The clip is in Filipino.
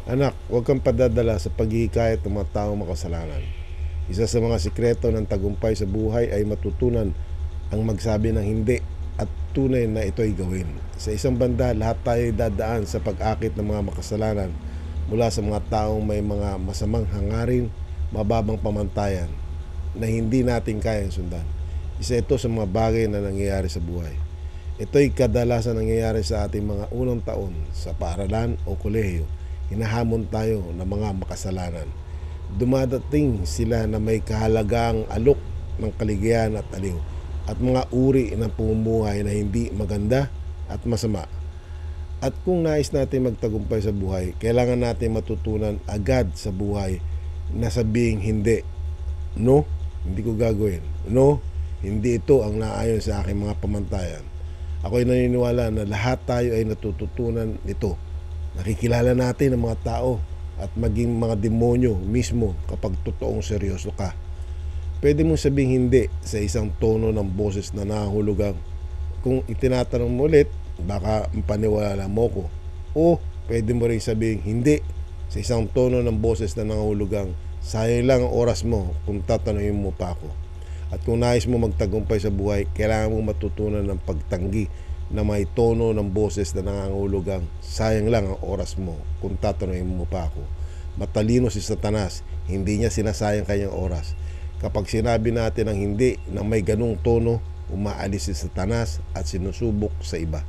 Anak, huwag kang padadala sa paghihikayat ng mga taong makasalanan. Isa sa mga sikreto ng tagumpay sa buhay ay matutunan ang magsabi ng hindi at tunay na ito'y gawin. Sa isang banda, lahat tayo dadaan sa pag-akit ng mga makasalanan mula sa mga taong may mga masamang hangarin, mababang pamantayan na hindi natin kayang sundan. Isa ito sa mga bagay na nangyayari sa buhay. Ito'y kadalasan nangyayari sa ating mga unang taon sa paaralan o kolehiyo. Hinahamon tayo ng mga makasalanan. Dumadating sila na may kahalagang alok ng kaligayahan at aliw at mga uri ng pamumuhay na hindi maganda at masama. At kung nais natin magtagumpay sa buhay, kailangan natin matutunan agad sa buhay na sabihing hindi. No, hindi ko gagawin. No, hindi ito ang naayon sa aking mga pamantayan. Ako'y naniniwala na lahat tayo ay natututunan nito. Nakikilala natin ang mga tao at maging mga demonyo mismo kapag totoong seryoso ka. Pwede mong sabing hindi sa isang tono ng boses na nahulugang kung itinatanong mo ulit, baka mapaniwala mo ko. O pwede mo rin sabing hindi sa isang tono ng boses na nahulugang sayang lang ang oras mo kung tatanungin mo pa ako. At kung nais mo magtagumpay sa buhay, kailangan mo matutunan ng pagtanggi na may tono ng boses na nangangahulugang sayang lang ang oras mo kung tatanungin mo pa ako. Matalino si Satanas, hindi niya sinasayang kanyang oras. Kapag sinabi natin ang hindi na may ganung tono, umaalis si Satanas at sinusubok sa iba.